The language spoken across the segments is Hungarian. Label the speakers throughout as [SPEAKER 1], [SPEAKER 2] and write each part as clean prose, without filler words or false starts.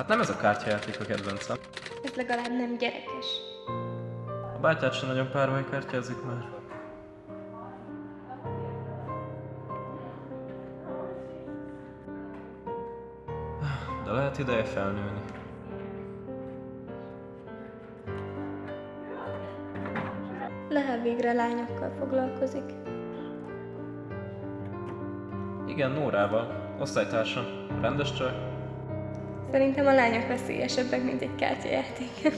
[SPEAKER 1] Hát nem ez a kártyajáték a kedvencem.
[SPEAKER 2] Ez legalább nem gyerekes.
[SPEAKER 1] A bátyád sem nagyon párbajkártyázik már. De lehet ideje felnőni.
[SPEAKER 2] Lehel végre lányokkal foglalkozik.
[SPEAKER 1] Igen, Nórával. Osztálytársam. Rendes csaj.
[SPEAKER 2] Szerintem a lányok veszélyesebbek, mint egy kártyajáték.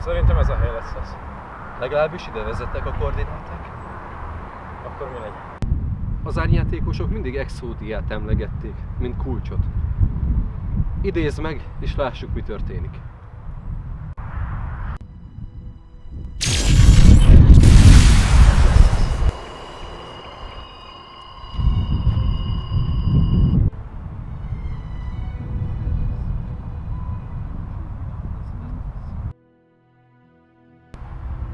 [SPEAKER 1] Szerintem ez a hely lesz az.
[SPEAKER 3] Legalábbis ide vezettek a koordináták.
[SPEAKER 1] Akkor mi legyen?
[SPEAKER 3] Az árnyátékosok mindig Exódiát emlegették, mint kulcsot. Idézd meg, és lássuk, mi történik.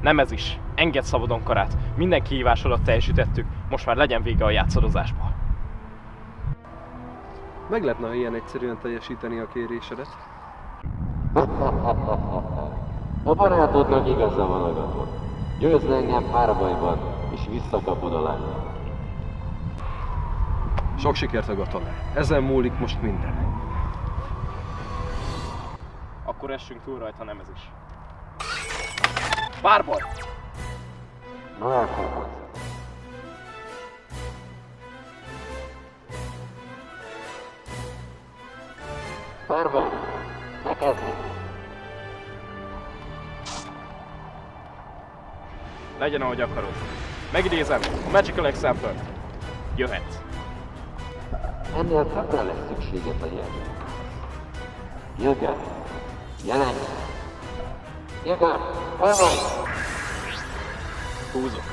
[SPEAKER 4] Nem ez is. Engedd szabadon Karát. Minden kihívásodat teljesítettük, most már legyen vége a játszadozásból.
[SPEAKER 3] Meglepne, ha ilyen egyszerűen teljesíteni a kérésedet.
[SPEAKER 5] A barátodnak igaza van, Agaton. Győzd engem párbajban, és visszakapod a lányt.
[SPEAKER 3] Sok sikert, Agaton. Ezen múlik most minden.
[SPEAKER 4] Akkor essünk túl rajta, nem ez is. Párbaj!
[SPEAKER 5] Na elfogod. Párbaj! Ne kezdjük!
[SPEAKER 4] Legyen, ahogy akarod. Megidézem a Magical Example. Jöhetsz.
[SPEAKER 5] Ennél többre lesz szükséged a jelent. Jögger! Jelenj! Jögger! Hol vagy?
[SPEAKER 4] Húzok.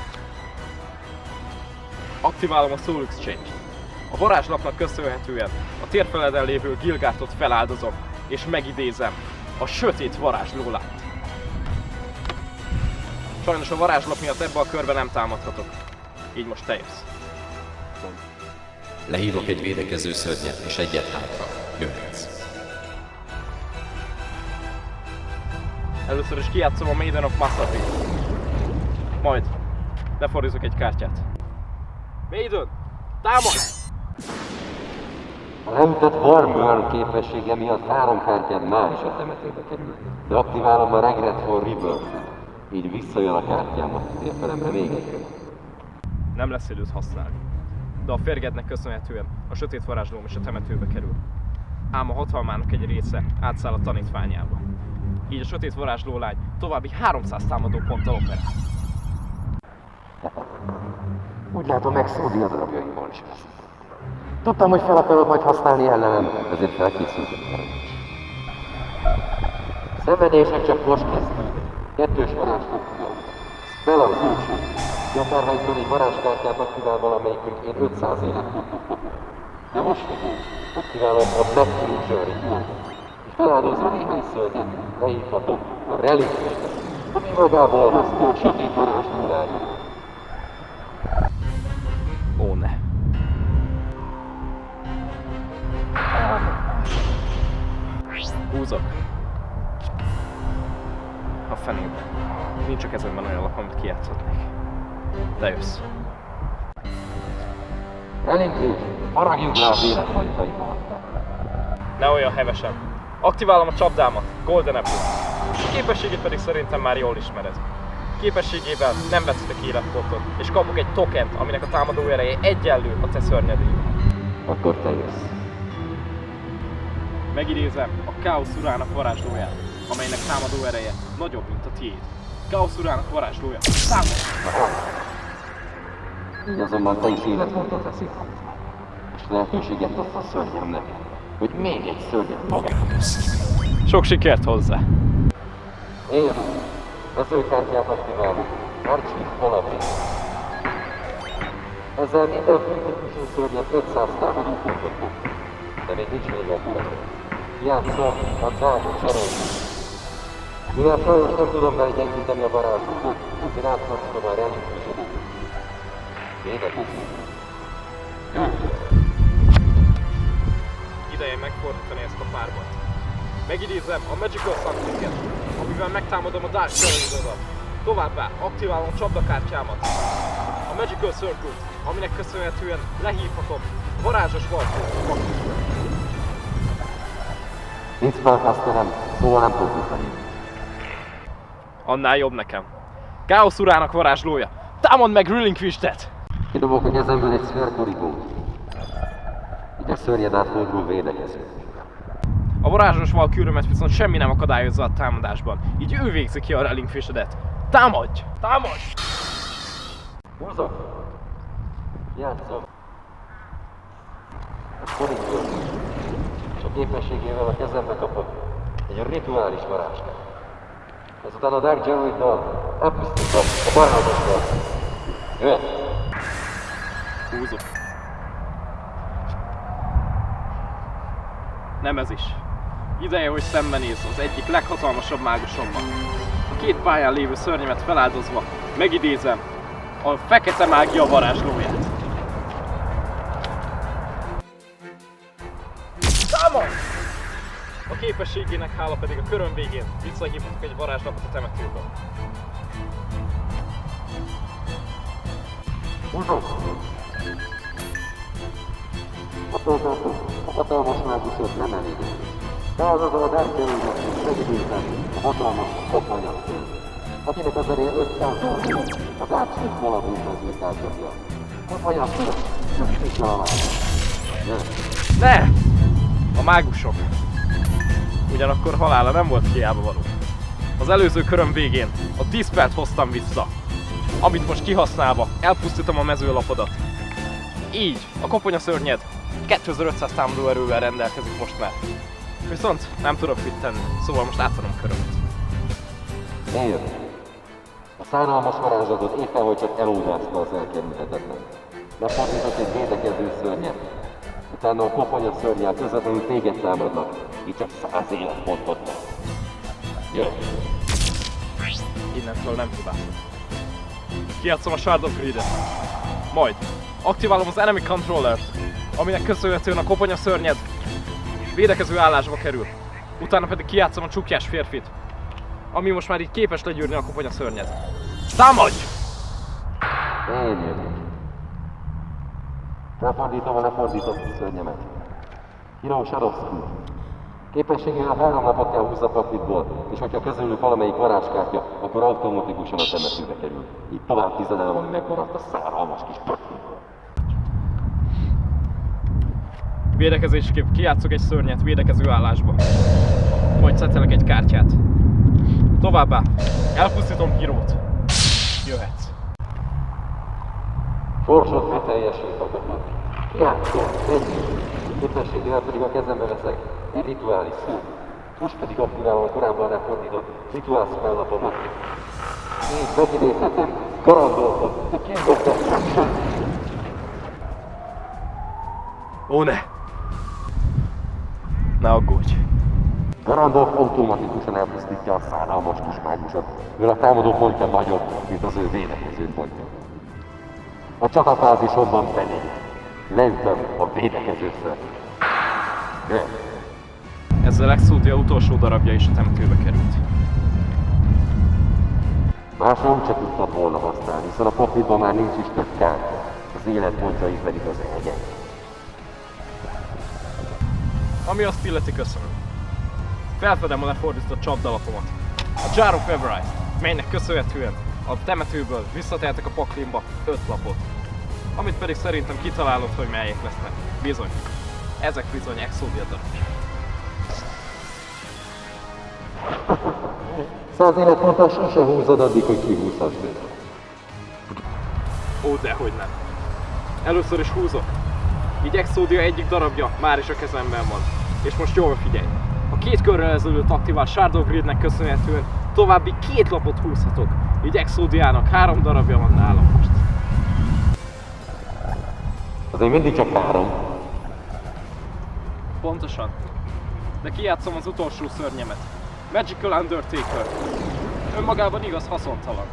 [SPEAKER 4] Aktiválom a Soul Exchange. A varázslapnak köszönhetően a térfeleden lévő Gilgártot feláldozom, és megidézem a sötét varázslólányt. Sajnos a varázslap miatt ebbe a körbe nem támadhatok. Így most te jössz.
[SPEAKER 6] Lehívok egy védekező szörnyet és egyet hátra. Jöhetsz.
[SPEAKER 4] Először is kijátszom a Maiden of Massacre. Majd lefordítok egy kártyát. Maiden! Támadj!
[SPEAKER 5] A leütött Warburn képessége miatt 3 kártyád már is a temetőbe kerül. De aktiválom a Regret for Rebirth-et. Így visszajön a kártyám a térfelemre még egy.
[SPEAKER 4] Nem lesz időt használni. De a férgednek köszönhetően a sötét varázslóm is a temetőbe kerül. Ám a hatalmának egy része átszáll a tanítványába. Így a sötét varázslólány további 300 támadó ponttal operál.
[SPEAKER 5] Úgy látom, Exódia darabjaimból is lesz. Tudtam, hogy fel akarod majd használni ellenem, ezért felkészültem. Szenvedések csak most kezdődnek. 2-s varázsfogja. Spell az úcsú. Gyakárhányszor egy varázskártyát aktivál valamelyikünk, én 500 élet. De most aktiválom a Black Future Ritual. feláldozva néhány szörnyet, lehívhatok a relikvist, ami magából hoztó sötét varázs tudány.
[SPEAKER 4] Ó, ne. Húzok. A fenébe. Nincs a kezemben olyan lap, amit kijátszhatnék. Te jössz.
[SPEAKER 5] Relikvist, faragjuk rá a véletlenítaimat.
[SPEAKER 4] Ne olyan hevesen. Aktiválom a csapdámat, Golden Apple. A képességét pedig szerintem már jól ismered. Képességével nem veszítek életpontot, és kapok egy tokent, aminek a támadó ereje egyenlő a te szörnyedével.
[SPEAKER 5] Akkor te jössz.
[SPEAKER 4] Megidézem a Káosz urának varázslóját, amelynek támadó ereje nagyobb, mint a tiéd. Káosz urának varázslója. Támad!
[SPEAKER 5] Így azonban te is életpontot veszik. És lehetőséget adsz a szörnyemnek, hogy még egy szörnyet magához.
[SPEAKER 4] Sok sikert hozzá!
[SPEAKER 5] Én vezőkártyát aktiválok. Archie Falabri. Ezzel minden kritikus szörnyet 500 támadó pontot fog. De még nincs vége a játszom a drágos erőt. Mivel sajnos nem tudom belegyengíteni a varázslatot, ezért áthatszom a relikvisodat. Védekezni.
[SPEAKER 4] Ideje megfordítani ezt a párbajt. Megidézem a Magical Something-et, amivel megtámadom a Dark Terrorizodat. Továbbá aktiválom a csapdakártyámat, a Magical Circle-t, aminek köszönhetően lehívhatom varázsos valkót.
[SPEAKER 5] Nincs felfeszterem, szóval nem tudok üteni.
[SPEAKER 4] Annál jobb nekem. Káosz urának varázslója. Támad meg Relinquishet!
[SPEAKER 5] Kidobok a kezemből egy szférkorigót. Így a szörnyed átfordul védekező.
[SPEAKER 4] A varázsos valkűrömet viszont semmi nem akadályozza a támadásban, így ő végzi ki a Relinquishedet. Támadj! Támadj!
[SPEAKER 5] Húzok! Játszom! A korigó. És a képességével a kezembe kapok egy rituális varázskát. Ezután a Dark Druiddal elpusztítom a barátosról. Jöhet!
[SPEAKER 4] Húzok. Nem ez is. Ideje, hogy szembenéz az egyik leghatalmasabb mágusommal. A két pályán lévő szörnyemet feláldozva megidézem a fekete mágia varázslóját. Támad! A képességének hála pedig a köröm végén visszahívhatok egy varázslatot a temetőből.
[SPEAKER 5] Húzok! A hatalmas mágusod nem elég. Beáldozol a Dark Druidnak és megidézem a hatalmas koponyat. Akinek az ereje 500 az Archie Falabri vezőkártyája. Koponyat, és a
[SPEAKER 4] Ne! A mágusok. Ugyanakkor halála nem volt hiába való. Az előző köröm végén a Dispelt hoztam vissza, amit most kihasználva elpusztítom a mezőlapodat. Így a koponyaszörnyed 2500 támadó erővel rendelkezik most már. Viszont nem tudok mit tenni, szóval most átadom körömet.
[SPEAKER 5] Eljött. A szánalmas varázslatot éppen, hogy csak elódázta az elkerülhetetlen. Lefordított egy védekező szörnyet. Utána a koponya szörnyel közvetlenül téged támadnak, így csak 100 életpontot lesz. Jöjj!
[SPEAKER 4] Innentől nem hibázom. Kijátszom a Shard of Greed-et. Majd aktiválom az Enemy Controllert, aminek köszönhetően a koponya szörnyed védekező állásba kerül. Utána pedig kijátszom a csukjás férfit, ami most már így képes legyűrni a koponya szörnyed. Támadj!
[SPEAKER 5] Ennyi. Lefordítom a lefordított szörnyemet. Hiro Shadowsky. Képességével 3 napot kell húzni a pakliból, és hogyha közülük valamelyik varázskártya, akkor automatikusan a temetőbe kerül. Így tovább tizenelem, ami megmaradt a száralmas kis pakliból.
[SPEAKER 4] Védekezésképp kijátszok egy szörnyet védekező állásba. Majd szettelek egy kártyát. Továbbá elpusztítom Hirót. Jöhetsz.
[SPEAKER 5] Sorsod beteljesült a kopot. Játszom, ennyi. Képességével pedig a kezembe veszek egy rituális szót. Most pedig aktiválom a korábban lefordított rituál spell-lapomat. Így megidézhetem Garandolfot, a King of Destruction.
[SPEAKER 4] Ó ne! Ne aggódj!
[SPEAKER 5] Garandolf automatikusan elpusztítja a szánalmas kis mágusat, mivel a támadó pontja nagyobb, mint az ő védekező pontja. A csatafázisomban pedig leütöm a védekezőször.
[SPEAKER 4] Ezzel Exodia utolsó darabja is a temetőbe került.
[SPEAKER 5] Másra úgyse tudtad volna használni, hiszen a poklitban már nincs is több kártya, az életpontjai pedig az egyen.
[SPEAKER 4] Ami azt illeti, köszönöm. Felfedem a lefordított csapdalapomat. A Jar of Everise, melynek köszönhetően a temetőből visszatehetek a paklimba 5 lapot. Amit pedig szerintem kitalálod, hogy melyek lesznek. Bizony. Ezek bizony Exodia darabja.
[SPEAKER 5] Szóval az életponttal sose húzod addig, hogy kihúzhass tőle.
[SPEAKER 4] Ó, dehogy nem. Először is húzok. Így Exodia egyik darabja már is a kezemben van. És most jól figyelj. A 2 körrel ezelőtt aktivált Shard of Gridnek köszönhetően további 2 lapot húzhatok. Így Exodiának 3 darabja van nálam most.
[SPEAKER 5] Azért mindig csak 3.
[SPEAKER 4] Pontosan. De kijátszom az utolsó szörnyemet. Magical Undertaker. Önmagában igaz haszontalan.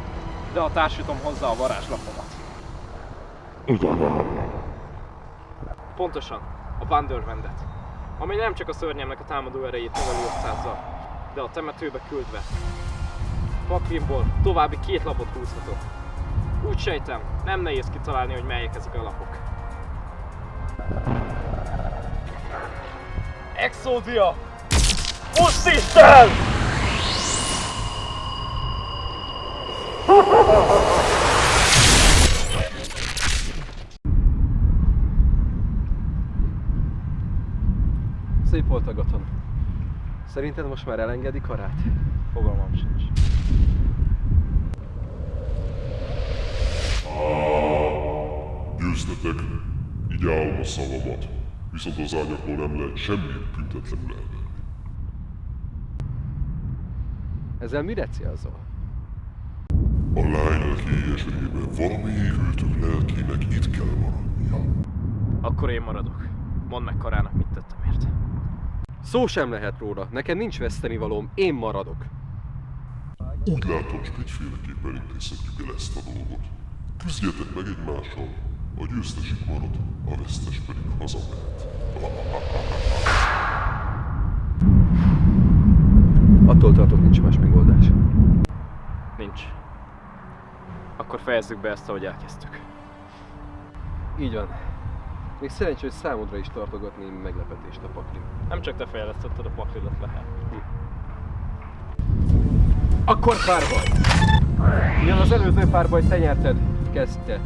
[SPEAKER 4] De ha társítom hozzá a varázslapomat.
[SPEAKER 5] Ügyelj.
[SPEAKER 4] Pontosan. A Wonderwendet. Ami nem csak a szörnyemnek a támadó erejét növeli 500-zal, de a temetőbe küldve. Paklimból további 2 lapot húzhatok. Úgy sejtem, nem nehéz kitalálni, hogy melyek ezek a lapok. Exodia! Pusztítsd el!
[SPEAKER 3] Szép volt a Gaton. Szerinted most már elengedi Karát?
[SPEAKER 4] Fogalmam sincs.
[SPEAKER 7] Győztetek, így állom a szavamat, viszont az árnyakról nem lehet semmit büntetlenül elvenni.
[SPEAKER 3] Ezzel mire célzol?
[SPEAKER 7] A lány lelki éjességében valami évültök lelkének itt kell maradnia.
[SPEAKER 4] Akkor én maradok. Mondd meg Karának, mit tettem érte.
[SPEAKER 3] Szó sem lehet róla, neked nincs vesztenivalóm, én maradok.
[SPEAKER 7] Úgy látom, csak egyféleképpen intézhetjük el ezt a dolgot. Küzdjetek meg egymással, a győztes itt marad, a vesztes pedig hazamehet.
[SPEAKER 3] Attól tartok, nincs más megoldás.
[SPEAKER 4] Nincs. Akkor fejezzük be ezt, ahogy elkezdtük.
[SPEAKER 3] Így van. Még szerencsé, hogy számodra is tartogat némi meglepetést a pakli.
[SPEAKER 4] Nem csak te fejlesztetted a paklidat, lehet. Akkor párbaj!
[SPEAKER 3] Mivel az előző párbajt te nyerted, kezd te.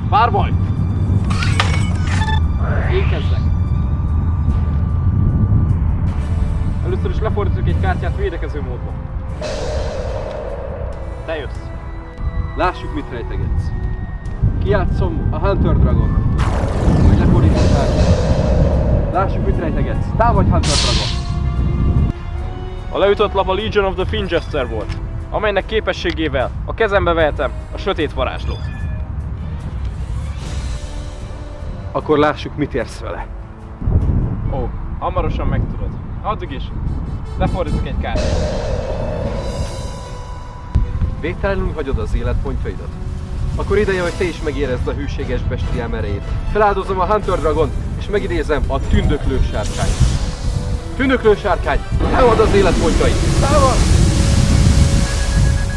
[SPEAKER 4] Párbaj! Én kezdek. Először is lefordítok egy kártyát védekező módba. Te jössz.
[SPEAKER 3] Lássuk, mit rejtegetsz. Kijátszom a Hunter Dragon. Hogy lefordítom a kártyát. Lássuk, mit rejtegetsz. Támadj, Hunter Dragon!
[SPEAKER 4] A leütött lap a Legion of the Finjester volt, amelynek képességével a kezembe vehetem a sötét varázslót.
[SPEAKER 3] Akkor lássuk, mit érsz vele.
[SPEAKER 4] Ó, hamarosan megtudod. Addig is. Lefordítok egy kártyát.
[SPEAKER 3] Végtelenül hagyod az életpontjaidat? Akkor ideje, hogy te is megérezd a hűséges bestiám erejét. Feláldozom a Hunter Dragont, és megidézem a tündöklő sárkányt. Tündöklő sárkány, támad az életpontjait! Támad!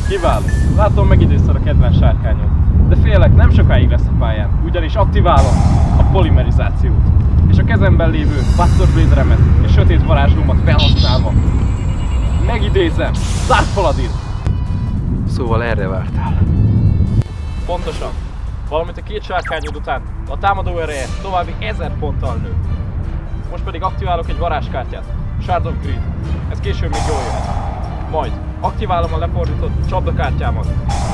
[SPEAKER 4] Kiváló. Látom, megidézted a kedvenc sárkányod. De félek, nem sokáig lesz a pályán, ugyanis aktiválom a polimerizációt. És a kezemben lévő Buster Bladeremet és sötét varázslómat felhasználva megidézem Dark Paladin!
[SPEAKER 3] Szóval erre vártál.
[SPEAKER 4] Pontosan. Valamint a 2 sárkányod után a támadó ereje további 1000 ponttal nő. Most pedig aktiválok egy varázskártyát, Shard of Grid. Ez később még jól jöhet. Majd aktiválom a lefordított csapdakártyámat,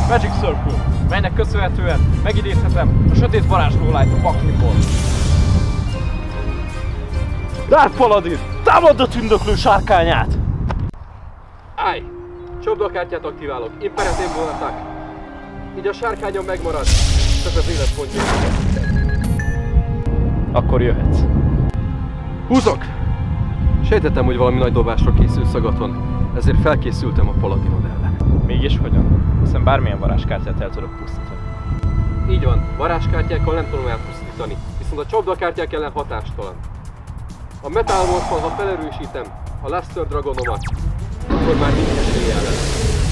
[SPEAKER 4] Magic Circle, melynek köszönhetően megidézhetem a sötét varázslólájt a paklimból. Dark Paladin, támadd a tündöklő sárkányát!
[SPEAKER 3] Állj! Csapdakártyát aktiválok, Imperative Attack. Így a sárkányon megmarad, csak az életpontját.
[SPEAKER 4] Akkor jöhetsz.
[SPEAKER 3] Húzok! Sejtettem, hogy valami nagy dobásra készül Szagaton, ezért felkészültem a Paladinod ellen.
[SPEAKER 4] Mégis hogyan? Hiszen bármilyen varázskártyát el tudok pusztítani.
[SPEAKER 3] Így van, varázskártyákkal nem tudom elpusztítani, viszont a csapdakártyák ellen hatástalan. A Metal Morphal, ha felerősítem a Luster Dragonomat, akkor már nincs esélye ellen.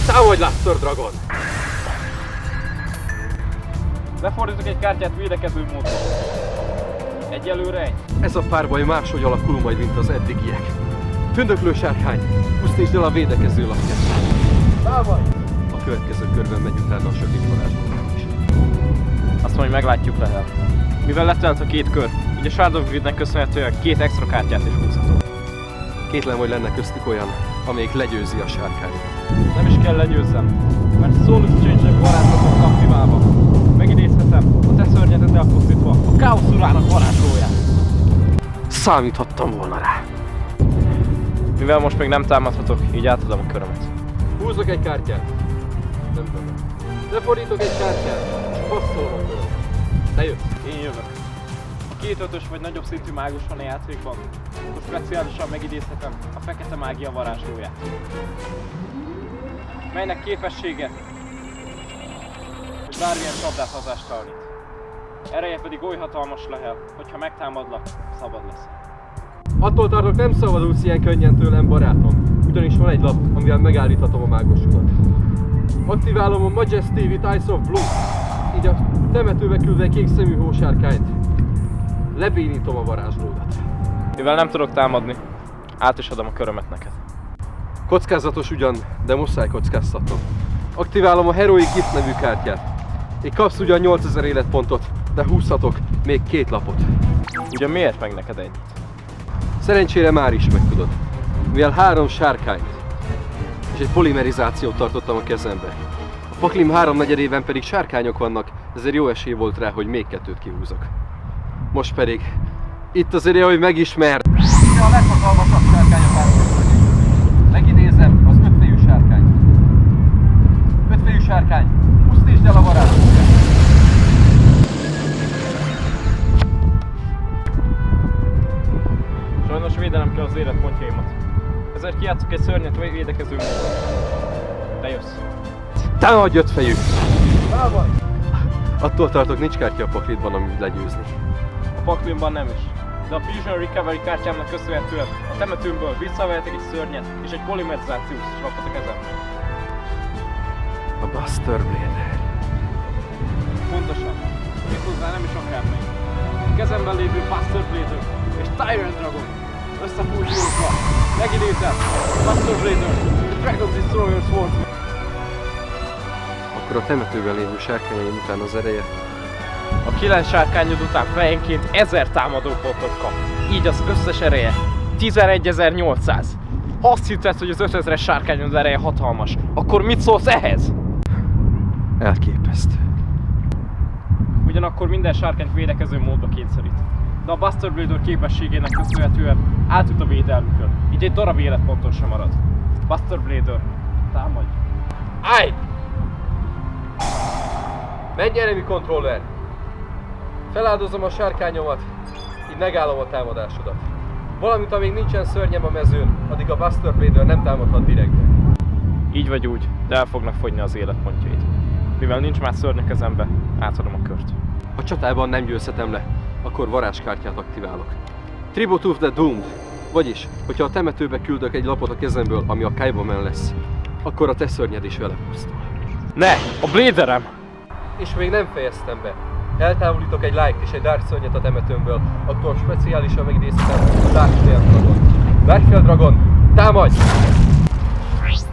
[SPEAKER 3] Támadj, Luster Dragon!
[SPEAKER 4] Lefordítok egy kártyát védekező módon. Egyelőre egy.
[SPEAKER 3] Ez a párbaj máshogy alakul majd, mint az eddigiek. Tündöklő sárkány, pusztítsd el a védekező lapját.
[SPEAKER 4] Támadj!
[SPEAKER 3] A következő körben megy utána a sötét varázslónak is.
[SPEAKER 4] Azt majd meglátjuk Lehel. Mivel letelt a két kör, így a Shadow Gridnek köszönhetően 2 extra kártyát is húzhatok.
[SPEAKER 3] Kétlem, hogy lenne köztük olyan, amelyik legyőzi a sárkányt.
[SPEAKER 4] Nem is kell legyőzzem, mert Soul Exchange-nek varázslatot aktiválva megidézhetem a te szörnyedet elpusztítva a Káosz urának varázslóját.
[SPEAKER 3] Számíthattam volna rá.
[SPEAKER 4] Mivel most még nem támadhatok, így átadom a körömet.
[SPEAKER 3] Húzok egy kártyát. Nem tudom. Lefordítok egy kártyát, és passzolom a körömet. Te jössz.
[SPEAKER 4] Én jövök. A 2-5-ös vagy nagyobb szintű mágus van a játékban, akkor speciálisan megidézhetem a fekete mágia varázslóját. Melynek képessége, hogy bármilyen csapdát hazástalanít. Ereje pedig oly hatalmas Lehel, hogyha megtámadlak, szabad lesz.
[SPEAKER 3] Attól tartok, nem szabadulsz ilyen könnyen tőlem, barátom. Ugyanis van egy lap, amivel megállíthatom a mágosodat. Aktiválom a Majesty with Eyes of Blue, így a temetőbe küldve kék szemű hósárkányt. Lebénítom a varázslódat.
[SPEAKER 4] Mivel nem tudok támadni, át is adom a körömet neked.
[SPEAKER 3] Kockázatos ugyan, de muszáj kockáztatnom. Aktiválom a Heroic Gift nevű kártyát. Így kapsz ugyan 8000 életpontot, de húzhatok még 2 lapot.
[SPEAKER 4] Ugyan miért meg neked ennyit?
[SPEAKER 3] Szerencsére már is megtudod. Mivel 3 sárkányt és egy polimerizációt tartottam a kezembe. A paklim 3/4-ében pedig sárkányok vannak, ezért jó esély volt rá, hogy még 2-t kihúzok. Most pedig itt az ideje, hogy megismerd. A leghatalmasabb sárkány a párbajban. Megidézem az 5 fejű sárkányt. 5 fejű sárkány, pusztítsd el a varázslóját.
[SPEAKER 4] Sajnos védelem kell az életpontjaimat. Ezért kijátszok egy szörnyet védekező módon. Te jössz.
[SPEAKER 3] Támadj 5 fejű! Attól tartok, nincs kártya a paklitban, amit legyőzni.
[SPEAKER 4] A paklimban nem is. De a Fusion Recovery kártyámnak köszönhetően a temetőmből visszavehetek egy szörnyet és egy polimerizációs lapot a kezemben.
[SPEAKER 3] A Buster Blade.
[SPEAKER 4] Pontosan. Méghozzá nem is akármelyik. A kezemben lévő Buster Blade és Tyrant Dragon összefúzsulva megidézem Buster Blade, the Dragon Destroyer Sword.
[SPEAKER 3] Akkor a temetőben lévő sárkányaim után az ereje.
[SPEAKER 4] A 9 sárkányod után fejenként 1000 támadópontot kap. Így az összes ereje 11.800. Azt hitted, hogy az 5000-es sárkányod ereje hatalmas. Akkor mit szólsz ehhez?
[SPEAKER 3] Elképesztő.
[SPEAKER 4] Ugyanakkor minden sárkányt védekező módba kényszerít. De a Buster Blader képességének köszönhetően átjut a védelmükön. Így egy darab életponton sem marad. Buster Blader, támadj! Állj!
[SPEAKER 3] Menj, enemy controller! Feláldozom a sárkányomat, így megállom a támadásodat. Valamint amíg nincsen szörnyem a mezőn, addig a Buster Blader nem támadhat direktben.
[SPEAKER 4] Így vagy úgy, de el fognak fogyni az életpontjaid. Mivel nincs már szörny a kezembe, átadom a kört.
[SPEAKER 3] Ha csatában nem győzhetem le, akkor varázskártyát aktiválok. Tribute of the Doomed. Vagyis, hogyha a temetőbe küldök egy lapot a kezemből, ami a Kaibaman lesz, akkor a te szörnyed is vele pusztul.
[SPEAKER 4] Ne! A Bladerem!
[SPEAKER 3] És még nem fejeztem be. Eltávolítok egy Light és egy Dark szörnyet a temetőmből, akkor speciálisan megidézhetem a Darkfield Dragon. Darkfield Dragon, támadj!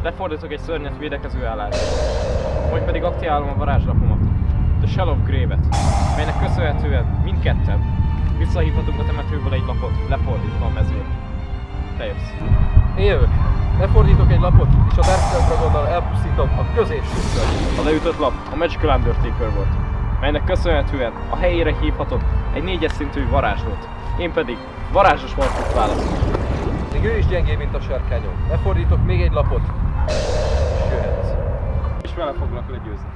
[SPEAKER 4] Lefordítok egy szörnyet védekező állásra. Majd pedig aktiválom a varázslapomat, The Shell of Grave-et, melynek köszönhetően mindketten visszahívhatunk a temetőből egy lapot, lefordítva a mezőn. Te jössz.
[SPEAKER 3] Én jövök. Lefordítok egy lapot, és a Darkfield Dragonnal elpusztítom a középső szörnyet.
[SPEAKER 4] A leütött lap a Magical Undertaker volt, melynek köszönhetően a helyére hívhatok egy 4-es szintű varázslót. Én pedig varázsos markot választok.
[SPEAKER 3] Még ő is gyengébb, mint a sárkányom. Lefordítok még egy lapot, és jöhetsz.
[SPEAKER 4] És vele foglak legyőzni.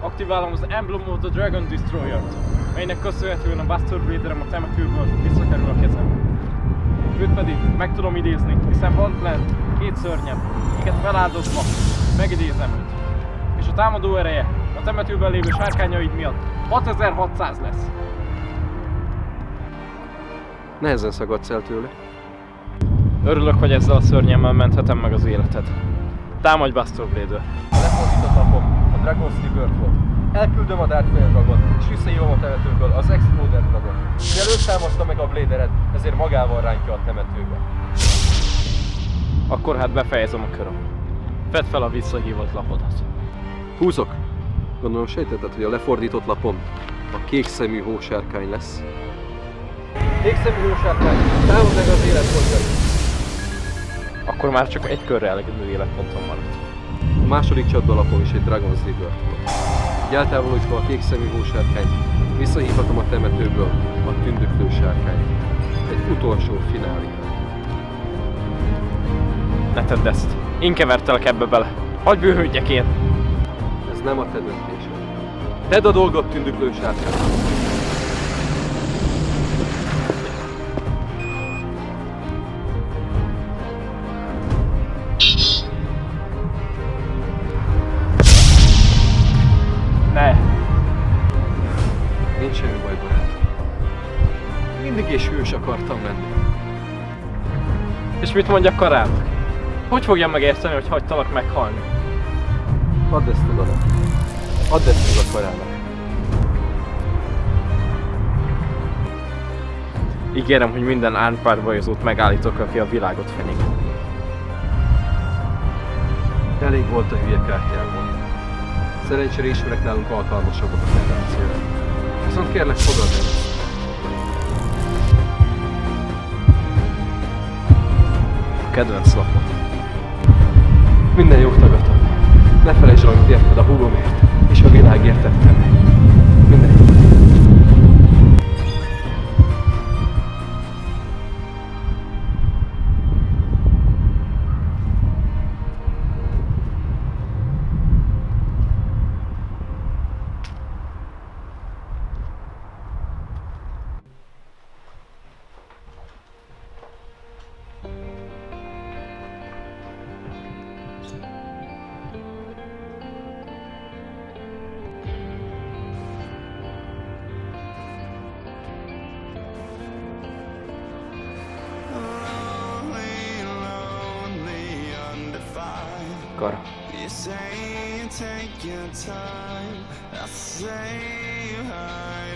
[SPEAKER 4] Aktiválom az Emblem of the Dragon Destroyer-t, melynek köszönhetően a Buster Bladerem a temetőből visszakerül a kezembe. Őt pedig meg tudom idézni, hiszen van lent 2 szörnyem, akiket feláldozva megidézem őt. És a támadó ereje a temetőben lévő sárkányaid miatt 6600 lesz.
[SPEAKER 3] Nehezen szagadsz el tőle.
[SPEAKER 4] Örülök, hogy ezzel a szörnyemmel menthetem meg az életed. Támadj Buster Blade-ől!
[SPEAKER 3] A lefordított lapom a Dragon's Rebirth volt. Elküldöm a Darth Vader Dragon, és visszahívom a temetőből az Exploder Dragon. Mivel őt támadta meg a Bladered, ezért magával rántja a temetőbe.
[SPEAKER 4] Akkor hát befejezem a köröm. Fedd fel a visszahívott lapodat.
[SPEAKER 3] Húzok! Gondolom sejtetted, hogy a lefordított lapom a kék szemű hósárkány lesz. Kék szemű hósárkány, támad meg az életpontjait!
[SPEAKER 4] Akkor már csak egy körre elegendő életpontom maradt.
[SPEAKER 3] A második csatbalapom is egy Dragon's Rebirth volt. Így eltávolítva a kék szemű hósárkányt, visszahívhatom a temetőből a tündöklő sárkányt. Egy utolsó finálé.
[SPEAKER 4] Ne tedd ezt! Én kevertelek ebbe bele! Hagyj bőhődjek én!
[SPEAKER 3] Ez nem a te döntésed. Tedd a dolgot, tündöklő sárkány!
[SPEAKER 4] Ne!
[SPEAKER 3] Nincs semmi baj, barát. Mindig is hős akartam lenni.
[SPEAKER 4] És mit mondjak Karának? Hogy fogjam megérteni, hogy hagytalak meghalni?
[SPEAKER 3] Add ezt oda. Add ezt oda Karának.
[SPEAKER 4] Ígérem, hogy minden árnypárbajozót megállítok, aki a világot fenyegeti.
[SPEAKER 3] Elég volt a hülye kártyából. Szerencsére ismerek nálunk alkalmasabbat a tendenciára. Viszont kérlek, fogad el ezt.
[SPEAKER 4] A kedvenc lapot.
[SPEAKER 3] Minden jót tagadom. Ne felejtsd el, amit érted a húgomért, és a világért tettem meg. Minden jót.
[SPEAKER 4] Kara.
[SPEAKER 8] You say you take your time. I say you hide.